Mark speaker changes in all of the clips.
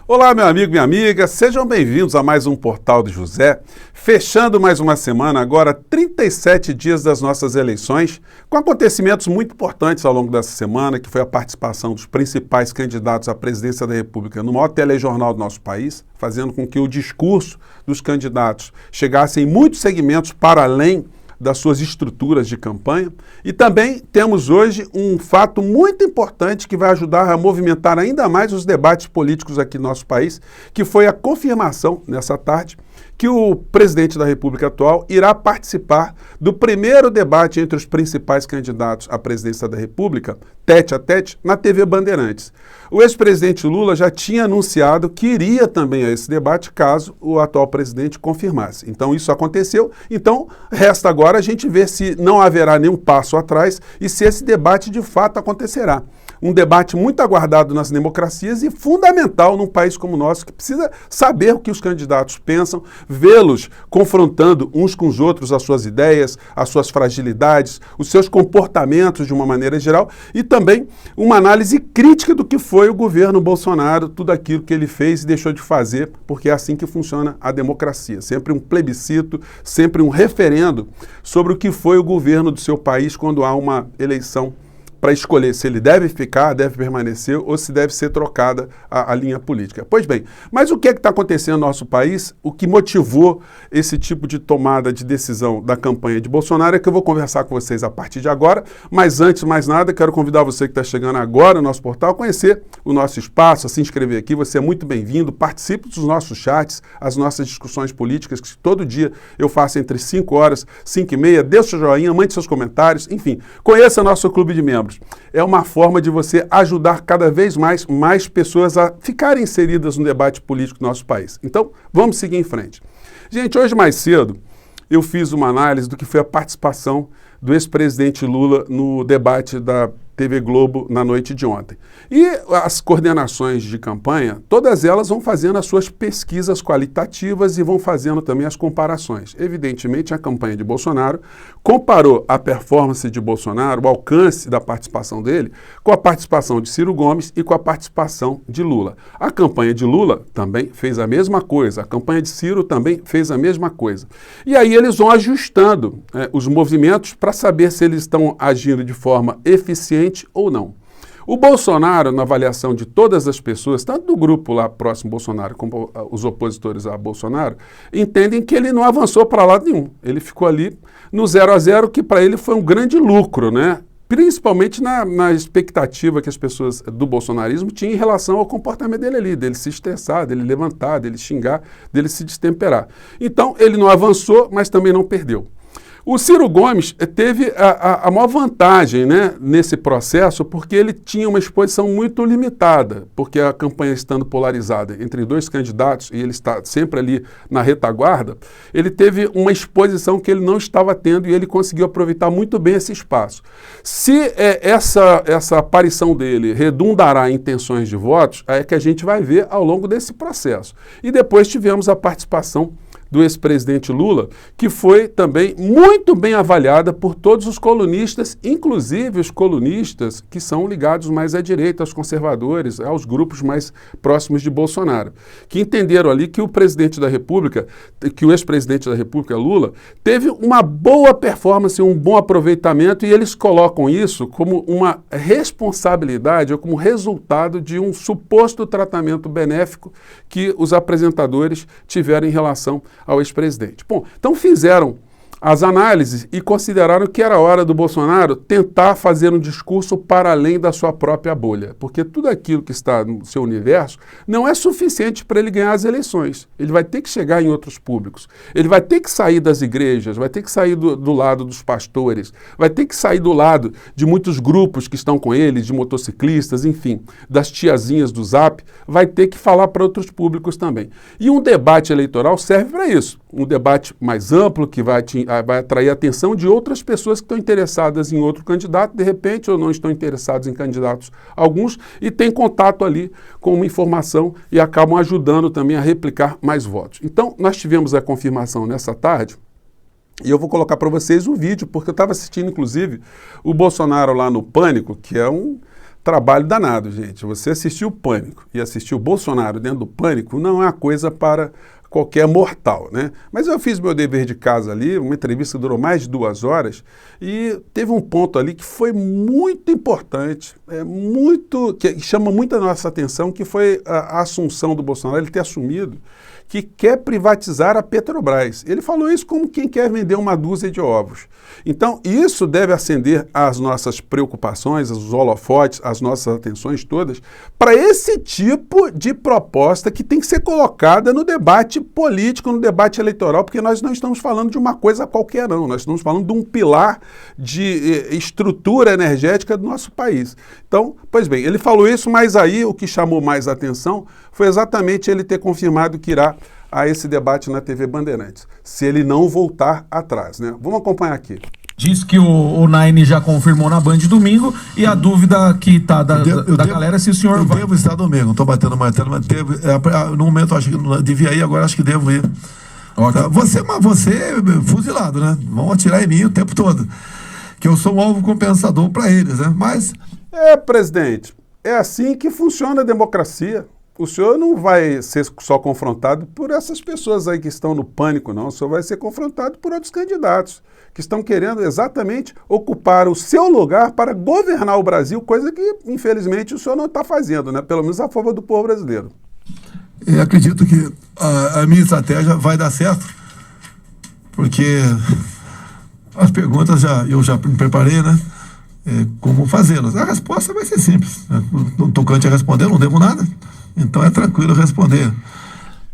Speaker 1: Olá, meu amigo, minha amiga, sejam bem-vindos a mais um Portal de José, fechando mais uma semana, agora 37 dias das nossas eleições, com acontecimentos muito importantes ao longo dessa semana, que foi a participação dos principais candidatos à presidência da República no maior telejornal do nosso país, fazendo com que o discurso dos candidatos chegasse em muitos segmentos para além das suas estruturas de campanha. E também temos hoje um fato muito importante que vai ajudar a movimentar ainda mais os debates políticos aqui no nosso país, que foi a confirmação, nessa tarde, que o presidente da República atual irá participar do primeiro debate entre os principais candidatos à presidência da República, tete a tete, na TV Bandeirantes. O ex-presidente Lula já tinha anunciado que iria também a esse debate caso o atual presidente confirmasse. Então isso aconteceu, então resta agora a gente ver se não haverá nenhum passo atrás e se esse debate de fato acontecerá. Um debate muito aguardado nas democracias e fundamental num país como o nosso, que precisa saber o que os candidatos pensam, vê-los confrontando uns com os outros as suas ideias, as suas fragilidades, os seus comportamentos de uma maneira geral e também uma análise crítica do que foi o governo Bolsonaro, tudo aquilo que ele fez e deixou de fazer, porque é assim que funciona a democracia. Sempre um plebiscito, sempre um referendo sobre o que foi o governo do seu país quando há uma eleição para escolher se ele deve ficar, deve permanecer ou se deve ser trocada a linha política. Pois bem, mas o que é que está acontecendo no nosso país? O que motivou esse tipo de tomada de decisão da campanha de Bolsonaro é que eu vou conversar com vocês a partir de agora, mas antes de mais nada, quero convidar você que está chegando agora no nosso portal a conhecer o nosso espaço, a se inscrever aqui, você é muito bem-vindo, participe dos nossos chats, as nossas discussões políticas, que todo dia eu faço entre 5 horas, 5 e meia, dê o seu joinha, mande seus comentários, enfim, conheça nosso clube de membros. É uma forma de você ajudar cada vez mais pessoas a ficarem inseridas no debate político do nosso país. Então, vamos seguir em frente. Gente, hoje mais cedo eu fiz uma análise do que foi a participação do ex-presidente Lula no debate da TV Globo na noite de ontem. E as coordenações de campanha, todas elas vão fazendo as suas pesquisas qualitativas e vão fazendo também as comparações. Evidentemente, a campanha de Bolsonaro comparou a performance de Bolsonaro, o alcance da participação dele, com a participação de Ciro Gomes e com a participação de Lula. A campanha de Lula também fez a mesma coisa, a campanha de Ciro também fez a mesma coisa. E aí eles vão ajustando os movimentos para saber se eles estão agindo de forma eficiente ou não. O Bolsonaro, na avaliação de todas as pessoas, tanto do grupo lá próximo ao Bolsonaro como os opositores a Bolsonaro, entendem que ele não avançou para lado nenhum. Ele ficou ali no 0 a 0, que para ele foi um grande lucro, né? Principalmente na expectativa que as pessoas do bolsonarismo tinham em relação ao comportamento dele ali, dele se estressar, dele levantar, dele xingar, dele se destemperar. Então, ele não avançou, mas também não perdeu. O Ciro Gomes teve a maior vantagem, né, nesse processo, porque ele tinha uma exposição muito limitada, porque a campanha estando polarizada entre dois candidatos, e ele está sempre ali na retaguarda, ele teve uma exposição que ele não estava tendo e ele conseguiu aproveitar muito bem esse espaço. Se essa aparição dele redundará em intenções de votos, é que a gente vai ver ao longo desse processo. E depois tivemos a participação do ex-presidente Lula, que foi também muito bem avaliada por todos os colunistas, inclusive os colunistas que são ligados mais à direita, aos conservadores, aos grupos mais próximos de Bolsonaro, que entenderam ali que o presidente da República, que o ex-presidente da República, Lula, teve uma boa performance, um bom aproveitamento, e eles colocam isso como uma responsabilidade ou como resultado de um suposto tratamento benéfico que os apresentadores tiveram em relação ao ex-presidente. Bom, então fizeram as análises e consideraram que era hora do Bolsonaro tentar fazer um discurso para além da sua própria bolha, porque tudo aquilo que está no seu universo não é suficiente para ele ganhar as eleições. Ele vai ter que chegar em outros públicos, ele vai ter que sair das igrejas, vai ter que sair do lado dos pastores, vai ter que sair do lado de muitos grupos que estão com ele, de motociclistas, enfim, das tiazinhas do Zap, vai ter que falar para outros públicos também. E um debate eleitoral serve para isso, um debate mais amplo que vai atrair a atenção de outras pessoas que estão interessadas em outro candidato, de repente, ou não estão interessados em candidatos alguns, e têm contato ali com uma informação e acabam ajudando também a replicar mais votos. Então, nós tivemos a confirmação nessa tarde, e eu vou colocar para vocês o vídeo, porque eu estava assistindo, inclusive, o Bolsonaro lá no Pânico, que é um trabalho danado, gente. Você assistiu o Pânico e assistiu o Bolsonaro dentro do Pânico não é uma coisa para qualquer mortal, né? Mas eu fiz meu dever de casa ali, uma entrevista que durou mais de 2 horas, e teve um ponto ali que foi muito importante, que chama muito a nossa atenção, que foi a assunção do Bolsonaro, ele ter assumido que quer privatizar a Petrobras. Ele falou isso como quem quer vender uma dúzia de ovos. Então, isso deve acender as nossas preocupações, os holofotes, as nossas atenções todas, para esse tipo de proposta que tem que ser colocada no debate político, no debate eleitoral, porque nós não estamos falando de uma coisa qualquer, não. Nós estamos falando de um pilar de estrutura energética do nosso país. Então, pois bem, ele falou isso, mas aí o que chamou mais atenção foi exatamente ele ter confirmado que irá a esse debate na TV Bandeirantes, se ele não voltar atrás, né? Vamos acompanhar aqui.
Speaker 2: Diz que o Nine já confirmou na Band domingo e a dúvida que está da galera é se o senhor vai...
Speaker 3: Eu devo estar domingo, não estou batendo martelo, mas no momento acho que não devia ir, agora acho que devo ir. Tá? Você fuzilado, né? Vão atirar em mim o tempo todo, que eu sou um alvo compensador para eles, né? Mas...
Speaker 1: presidente, é assim que funciona a democracia. O senhor não vai ser só confrontado por essas pessoas aí que estão no pânico, não. O senhor vai ser confrontado por outros candidatos que estão querendo exatamente ocupar o seu lugar para governar o Brasil, coisa que, infelizmente, o senhor não está fazendo, né? Pelo menos a favor do povo brasileiro.
Speaker 3: Eu acredito que a minha estratégia vai dar certo, porque as perguntas eu já me preparei, né? Como fazê-las. A resposta vai ser simples. No tocante a responder, eu não devo nada. Então é tranquilo responder.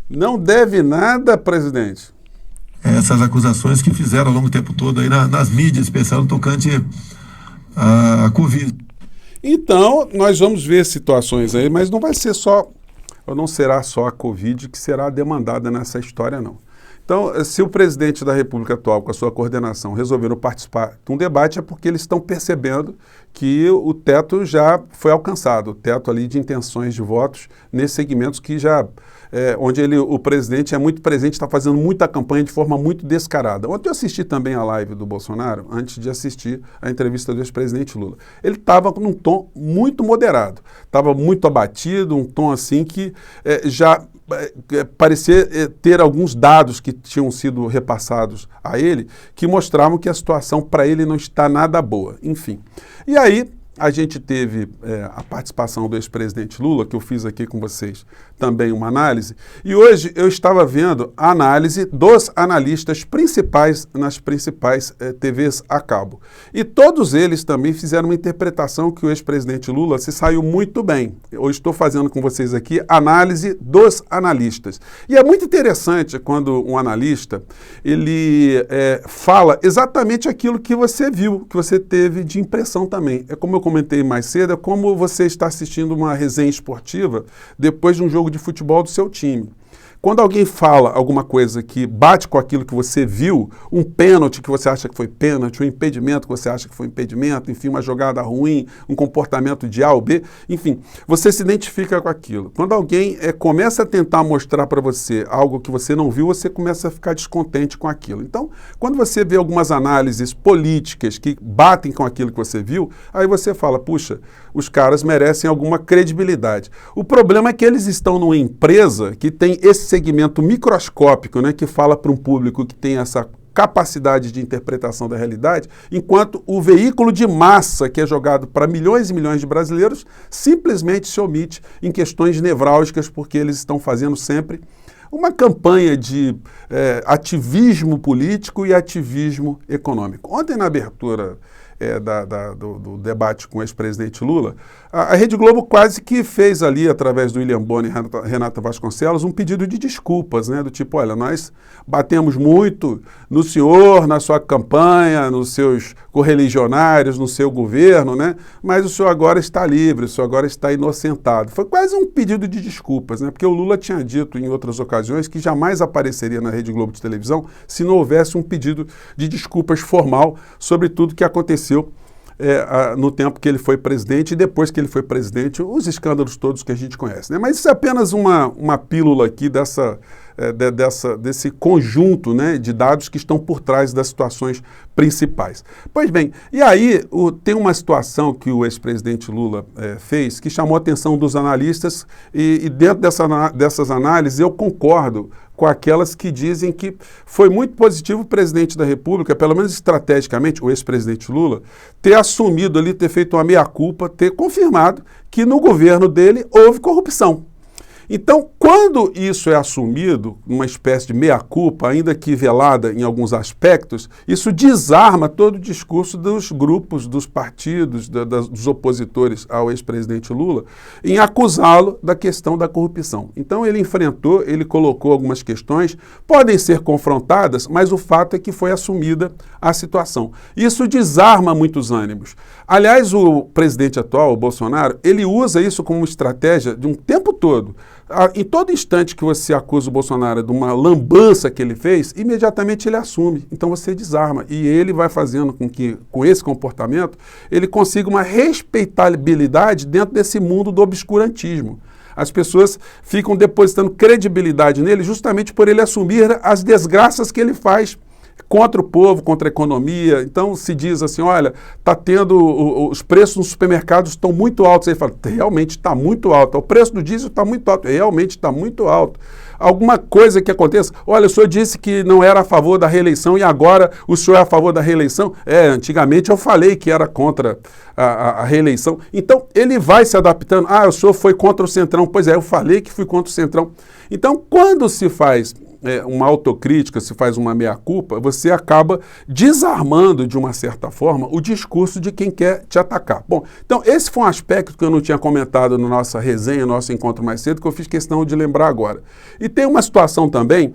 Speaker 1: Não deve nada, presidente?
Speaker 3: Essas acusações que fizeram ao longo do tempo todo aí nas mídias, especial no tocante à Covid.
Speaker 1: Então, nós vamos ver situações aí, mas não vai ser só, ou não será só a Covid que será demandada nessa história, não. Então, se o presidente da República atual, com a sua coordenação, resolveram participar de um debate, é porque eles estão percebendo que o teto já foi alcançado, o teto ali de intenções de votos nesses segmentos que já, onde o presidente é muito presente, está fazendo muita campanha de forma muito descarada. Ontem eu assisti também a live do Bolsonaro, antes de assistir a entrevista do ex-presidente Lula. Ele estava num tom muito moderado, estava muito abatido, um tom assim que já... parecia ter alguns dados que tinham sido repassados a ele que mostravam que a situação para ele não está nada boa. Enfim. E aí a gente teve a participação do ex-presidente Lula, que eu fiz aqui com vocês também uma análise, e hoje eu estava vendo a análise dos analistas principais nas principais TVs a cabo. E todos eles também fizeram uma interpretação que o ex-presidente Lula se saiu muito bem. Eu estou fazendo com vocês aqui a análise dos analistas. E é muito interessante quando um analista, ele fala exatamente aquilo que você viu, que você teve de impressão também. É como eu comentei mais cedo, é como você está assistindo uma resenha esportiva depois de um jogo de futebol do seu time. Quando alguém fala alguma coisa que bate com aquilo que você viu, um pênalti que você acha que foi pênalti, um impedimento que você acha que foi impedimento, enfim, uma jogada ruim, um comportamento de A ou B, enfim, você se identifica com aquilo. Quando alguém começa a tentar mostrar para você algo que você não viu, você começa a ficar descontente com aquilo. Então, quando você vê algumas análises políticas que batem com aquilo que você viu, aí você fala, puxa, os caras merecem alguma credibilidade. O problema é que eles estão numa empresa que tem esse segmento microscópico, né, que fala para um público que tem essa capacidade de interpretação da realidade, enquanto o veículo de massa que é jogado para milhões e milhões de brasileiros simplesmente se omite em questões nevrálgicas, porque eles estão fazendo sempre uma campanha de ativismo político e ativismo econômico. Ontem, na abertura do debate com o ex-presidente Lula, a Rede Globo quase que fez ali, através do William Bonner e Renata Vasconcelos, um pedido de desculpas, né? Do tipo, olha, nós batemos muito no senhor, na sua campanha, nos seus correligionários, no seu governo, né? Mas o senhor agora está livre, o senhor agora está inocentado. Foi quase um pedido de desculpas, né? Porque o Lula tinha dito em outras ocasiões que jamais apareceria na Rede Globo de televisão se não houvesse um pedido de desculpas formal sobre tudo que aconteceu no tempo que ele foi presidente e depois que ele foi presidente, os escândalos todos que a gente conhece, né? Mas isso é apenas uma pílula aqui desse conjunto, né, de dados que estão por trás das situações principais. Pois bem, e aí tem uma situação que o ex-presidente Lula fez que chamou a atenção dos analistas e dentro dessas análises eu concordo com aquelas que dizem que foi muito positivo o presidente da República, pelo menos estrategicamente, o ex-presidente Lula, ter assumido ali, ter feito uma meia-culpa, ter confirmado que no governo dele houve corrupção. Então, quando isso é assumido, uma espécie de meia-culpa, ainda que velada em alguns aspectos, isso desarma todo o discurso dos grupos, dos partidos, dos opositores ao ex-presidente Lula, em acusá-lo da questão da corrupção. Então, ele enfrentou, ele colocou algumas questões, podem ser confrontadas, mas o fato é que foi assumida a situação. Isso desarma muitos ânimos. Aliás, o presidente atual, o Bolsonaro, ele usa isso como estratégia de um tempo todo. Em todo instante que você acusa o Bolsonaro de uma lambança que ele fez, imediatamente ele assume. Então você desarma. E ele vai fazendo com que, com esse comportamento, ele consiga uma respeitabilidade dentro desse mundo do obscurantismo. As pessoas ficam depositando credibilidade nele justamente por ele assumir as desgraças que ele faz contra o povo, contra a economia. Então se diz assim, olha, está tendo, os preços nos supermercados estão muito altos. Aí fala, realmente está muito alto. O preço do diesel está muito alto. Realmente está muito alto. Alguma coisa que aconteça, olha, o senhor disse que não era a favor da reeleição e agora o senhor é a favor da reeleição? Antigamente eu falei que era contra a reeleição. Então ele vai se adaptando. O senhor foi contra o Centrão. Pois é, eu falei que fui contra o Centrão. Então quando se faz uma autocrítica, se faz uma meia-culpa, você acaba desarmando, de uma certa forma, o discurso de quem quer te atacar. Bom, então esse foi um aspecto que eu não tinha comentado na nossa resenha, no nosso encontro mais cedo, que eu fiz questão de lembrar agora. E tem uma situação também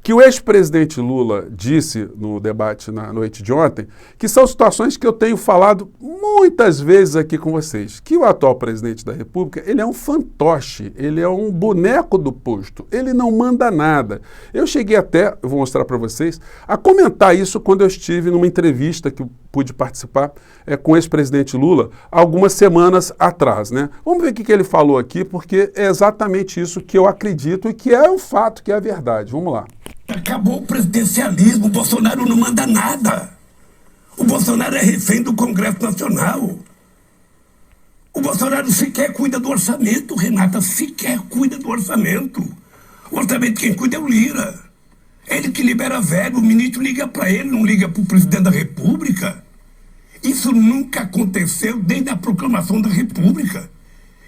Speaker 1: que o ex-presidente Lula disse no debate na noite de ontem, que são situações que eu tenho falado muitas vezes aqui com vocês, que o atual presidente da República, ele é um fantoche, ele é um boneco do posto, ele não manda nada. Eu cheguei até, eu vou mostrar para vocês, a comentar isso quando eu estive numa entrevista que eu pude participar com o ex-presidente Lula algumas semanas atrás, né? Vamos ver o que ele falou aqui, porque é exatamente isso que eu acredito e que é um fato, que é a verdade. Vamos lá.
Speaker 4: Acabou o presidencialismo, o Bolsonaro não manda nada. O Bolsonaro é refém do Congresso Nacional. O Bolsonaro sequer cuida do orçamento, Renata, sequer cuida do orçamento. O orçamento quem cuida é o Lira. Ele que libera verba, o ministro liga para ele, não liga para o presidente da República. Isso nunca aconteceu desde a proclamação da República.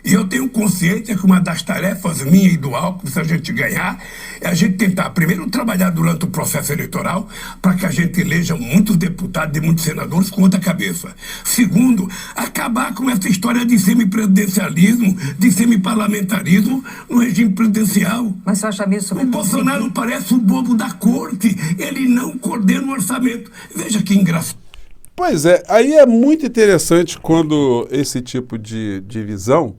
Speaker 4: E eu tenho consciência que uma das tarefas minha e do Alckmin, se a gente ganhar, é a gente tentar, primeiro, trabalhar durante o processo eleitoral para que a gente eleja muitos deputados e muitos senadores com outra cabeça. Segundo, acabar com essa história de semipresidencialismo, de semiparlamentarismo no regime presidencial.
Speaker 5: Mas você acha mesmo?
Speaker 4: O Bolsonaro parece o bobo da corte, ele não coordena o orçamento. Veja que engraçado.
Speaker 1: Pois é, aí é muito interessante quando esse tipo de visão,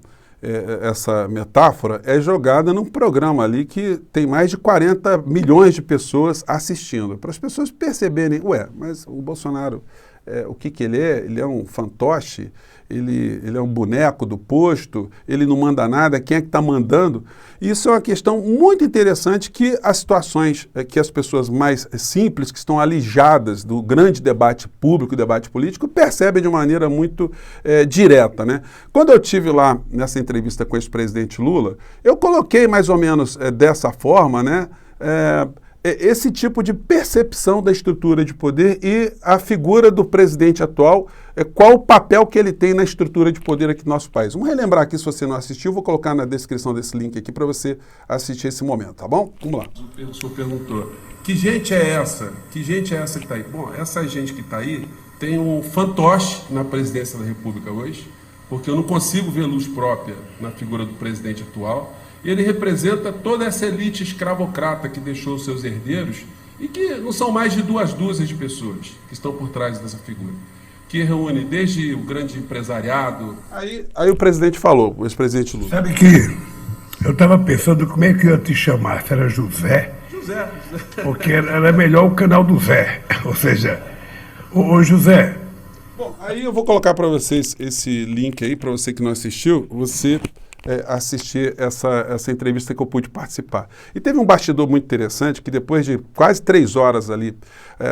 Speaker 1: essa metáfora, é jogada num programa ali que tem mais de 40 milhões de pessoas assistindo. Para as pessoas perceberem, mas o Bolsonaro, o que ele é? Ele é um fantoche, ele é um boneco do posto, ele não manda nada, quem é que está mandando? Isso é uma questão muito interessante que as situações, que as pessoas mais simples, que estão alijadas do grande debate público, debate político, percebem de maneira muito direta, né? Quando eu estive lá nessa entrevista com o ex-presidente Lula, eu coloquei mais ou menos dessa forma, né? Esse tipo de percepção da estrutura de poder e a figura do presidente atual, qual o papel que ele tem na estrutura de poder aqui no nosso país. Vamos relembrar aqui, se você não assistiu, vou colocar na descrição desse link aqui para você assistir esse momento, tá bom? Vamos lá. O senhor perguntou, que gente é essa? Que gente é essa que está aí? Bom, essa gente que está aí tem um fantoche na presidência da República hoje, porque eu não consigo ver luz própria na figura do presidente atual. Ele representa toda essa elite escravocrata que deixou os seus herdeiros e que não são mais de 2 dúzias de pessoas que estão por trás dessa figura, que reúne desde o grande empresariado. Aí o presidente falou, o ex-presidente Lula.
Speaker 4: Sabe que eu estava pensando como é que eu ia te chamar, se era José?
Speaker 1: José.
Speaker 4: Porque era melhor o canal do Zé, ou seja, ô José.
Speaker 1: Bom, aí eu vou colocar para vocês esse link aí, para você que não assistiu, você assistir essa entrevista que eu pude participar. E teve um bastidor muito interessante, que depois de quase 3 horas ali,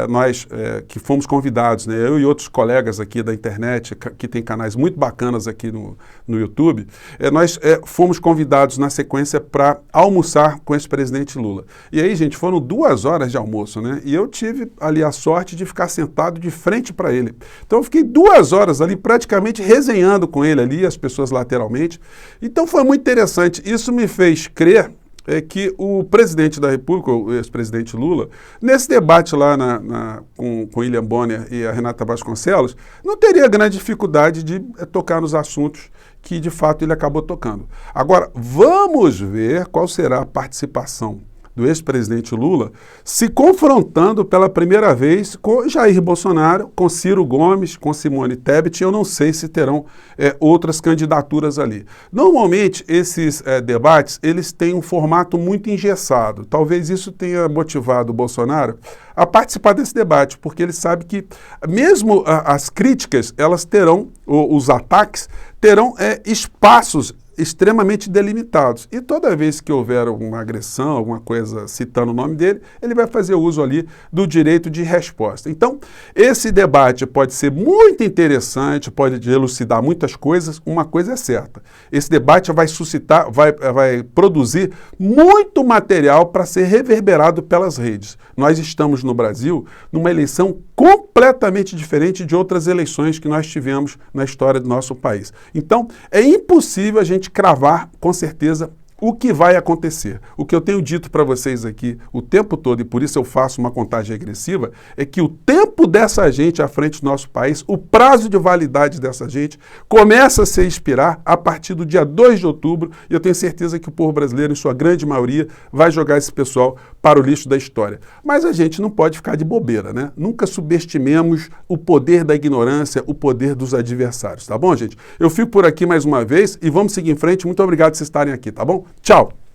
Speaker 1: nós que fomos convidados, né, eu e outros colegas aqui da internet, que tem canais muito bacanas aqui no YouTube, nós fomos convidados na sequência para almoçar com o ex-presidente Lula. E aí, gente, foram 2 horas de almoço, né? E eu tive ali a sorte de ficar sentado de frente para ele. Então eu fiquei 2 horas ali praticamente resenhando com ele ali, as pessoas lateralmente. Então foi muito interessante. Isso me fez crer que o presidente da República, o ex-presidente Lula, nesse debate lá com William Bonner e a Renata Vasconcelos, não teria grande dificuldade de tocar nos assuntos que, de fato, ele acabou tocando. Agora, vamos ver qual será a participação do ex-presidente Lula se confrontando pela primeira vez com Jair Bolsonaro, com Ciro Gomes, com Simone Tebet. Eu não sei se terão outras candidaturas ali. Normalmente, esses debates, eles têm um formato muito engessado. Talvez isso tenha motivado o Bolsonaro a participar desse debate, porque ele sabe que mesmo as críticas, elas terão, os ataques, terão espaços extremamente delimitados. E toda vez que houver alguma agressão, alguma coisa citando o nome dele, ele vai fazer uso ali do direito de resposta. Então, esse debate pode ser muito interessante, pode elucidar muitas coisas. Uma coisa é certa, esse debate vai suscitar, vai produzir muito material para ser reverberado pelas redes. Nós estamos no Brasil numa eleição completamente diferente de outras eleições que nós tivemos na história do nosso país. Então, é impossível a gente cravar com certeza o que vai acontecer. O que eu tenho dito para vocês aqui o tempo todo, e por isso eu faço uma contagem regressiva, é que o tempo dessa gente à frente do nosso país, o prazo de validade dessa gente, começa a se expirar a partir do dia 2 de outubro, e eu tenho certeza que o povo brasileiro, em sua grande maioria, vai jogar esse pessoal para o lixo da história. Mas a gente não pode ficar de bobeira, né? Nunca subestimemos o poder da ignorância, o poder dos adversários, tá bom, gente? Eu fico por aqui mais uma vez e vamos seguir em frente. Muito obrigado por vocês estarem aqui, tá bom? Tchau!